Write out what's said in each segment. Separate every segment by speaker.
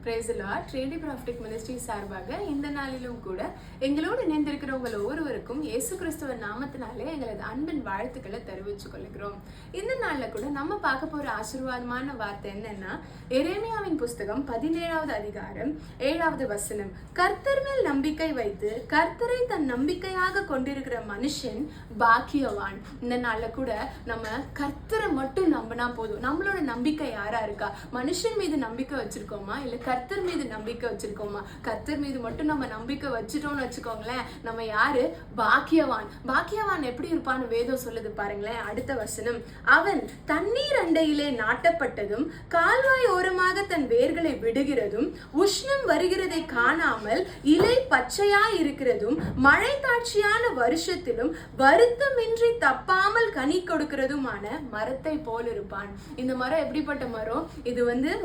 Speaker 1: Price the lord. ட்ரேடி prophetic ministry சார்பாக இந்த நாளிலும் கூட எங்களோடு இணைந்திருக்கிறவங்க ஒவ்வொருவருக்கும் இயேசு கிறிஸ்துவ நாமத்தினாலே எங்களது அன்பின் வாழ்த்துக்களை தெரிவித்துக் கொள்கிறோம். இந்த நாளில் கூட நம்ம பார்க்க போற ஆசீர்வாதமான வார்த்தை என்னன்னா, எரேமியாவின் புஸ்தகம் 17வது அதிகாரம் 7வது வசனம். கர்த்தர் மேல் நம்பிக்கை வைத்து கர்த்தரை தன் நம்பிக்கையாக கொண்டிருக்கிற மனுஷன் பாக்கியவான். இந்த நாளில் கூட நம்ம கர்த்தரை மட்டும் நம்பினா போதும். நம்மளோட நம்பிக்கை யாரா இருக்கா? மனுஷன் மீது நம்பிக்கை வச்சிருக்கோமா, இல்ல கர்த்தர் மீது நம்பிக்கை வச்சிருக்கோமா? கர்த்தர் மீது மட்டும் நம்ம நம்பிக்கை வச்சுட்டோம்னு வச்சுக்கோங்களேன், நம்ம யாரு? பாக்கியவான். பாக்கியவான் எப்படி இருப்பான்னு வேதம் சொல்லுது பாருங்களேன். அடுத்த வசனம். அவன் தண்ணீர் அண்டையிலே நாட்டப்பட்டதும் கால்வாய் ஓரமாக தன் வேர்களை விடுகிறதும் உஷ்ணம் வருகிறதை காணாமல் இலை பச்சையாய் இருக்கிறதும் மழை தாட்சியான வருஷத்திலும் வருத்தமின்றி தப்பாமல் கனி கொடுக்கிறதுமான மரத்தை போல் இருப்பான். இந்த மரம் எப்படிப்பட்ட மரம்? இது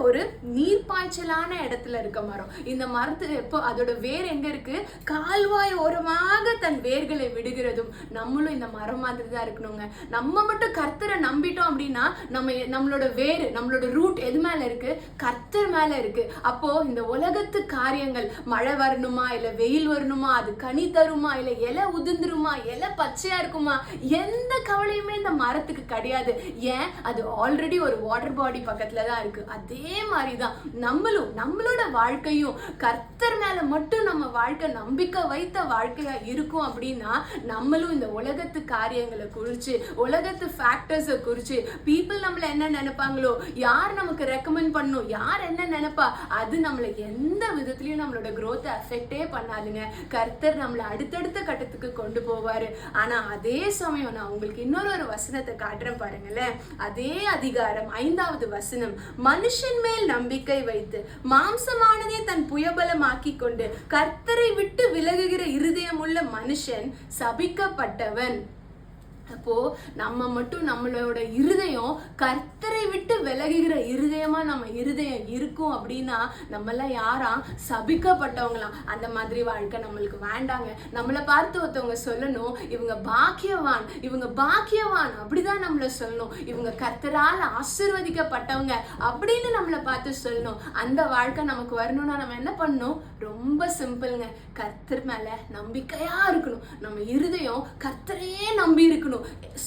Speaker 1: ஒரு நீர்ப்பாய்ச்சலான இடத்துல இருக்க மரம். இந்த மரத்து எப்போ அதோட வேர் எங்க இருக்கு? கால்வாய் ஓரமாக தன் வேர்களை விடுகிறதும். நம்மளும் இந்த மரம் மாதிரி தான் இருக்கணுங்க. நம்ம மட்டும் கர்த்தரை நம்பிட்டோம் அப்படின்னா நம்மளோட வேறு, நம்மளோட ரூட் எது மேல இருக்கு? கர்த்தர் மேல இருக்கு. அப்போ இந்த உலகத்து காரியங்கள், மழை வரணுமா இல்ல வெயில் வரணுமா, அது கனி தருமா இல்ல இலை உதிர்ந்துருமா, இலை பச்சையா இருக்குமா, எந்த கவலையுமே இந்த மரத்துக்கு கிடையாது. ஏன்? அது ஆல்ரெடி ஒரு வாட்டர் பாடி பக்கத்துல தான் இருக்கு. அதே மாதிரிதான் நம்மளோட வாழ்க்கையும் கர்த்தர் மேல மட்டும் நம்ம வாழ்க்கை நம்பிக்கை வைத்த வாழ்க்கையா இருக்கும் அப்படின்னா, நம்மளும் இந்த உலகத்து காரியங்களை குறிச்சு, உலகத்து ஃபேக்டர்ஸை குறிச்சு, பீப்புள் நம்மள என்ன நினைப்பாங்களோ, யார் நமக்கு ரெக்கமெண்ட் பண்ணும், யார் என்ன நினைப்பா, அது நம்மளை எந்த விதத்திலயும் நம்மளோட growth அஃபெக்டே பண்ணாதுங்க. கர்த்தர் நம்மளை அடுத்தடுத்த கட்டத்துக்கு கொண்டு போவாரு. ஆனா அதே சமயம் நான் உங்களுக்கு இன்னொரு வசனத்தை காட்டுறேன் பாருங்களேன். அதே அதிகாரம் 5வது வசனம். மனுஷன் மேல் நம்பிக்கை வைத்து மாம்சமானதை தன் புயபலமாக்கி கொண்டு கர்த்தரை விட்டு விலகுகிற இருதயமுள்ள மனுஷன் சபிக்கப்பட்டவன். அப்போ நம்ம மட்டும் நம்மளோட இருதயம் கர்த்தரை விட்டு விலகுகிற இருதயமா நம்ம இருதயம் இருக்கும் அப்படின்னா, நம்மளாம் யாரா? சபிக்கப்பட்டவங்களாம். அந்த மாதிரி வாழ்க்கை நம்மளுக்கு வேண்டாங்க. நம்மளை பார்த்து ஒருத்தவங்க சொல்லணும், இவங்க பாக்கியவான், இவங்க பாக்கியவான் அப்படிதான் நம்மள சொல்லணும். இவங்க கர்த்தரால் ஆசீர்வதிக்கப்பட்டவங்க அப்படின்னு நம்மளை பார்த்து சொல்லணும். அந்த வாழ்க்கை நமக்கு வரணும்னா நம்ம என்ன பண்ணணும்? ரொம்ப சிம்பிள்ங்க. கர்த்தர் மேல நம்பிக்கையா இருக்கணும். நம்ம இருதயம் கர்த்தரையே நம்பி இருக்கணும்.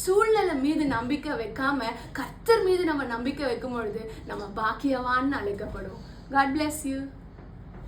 Speaker 1: சூழ்நிலை மீது நம்பிக்கை வைக்காம கர்த்தர் மீது நம்ம நம்பிக்கை வைக்கும் பொழுது நம்ம பாக்கியவான்னு அழைக்கப்படும். God bless you.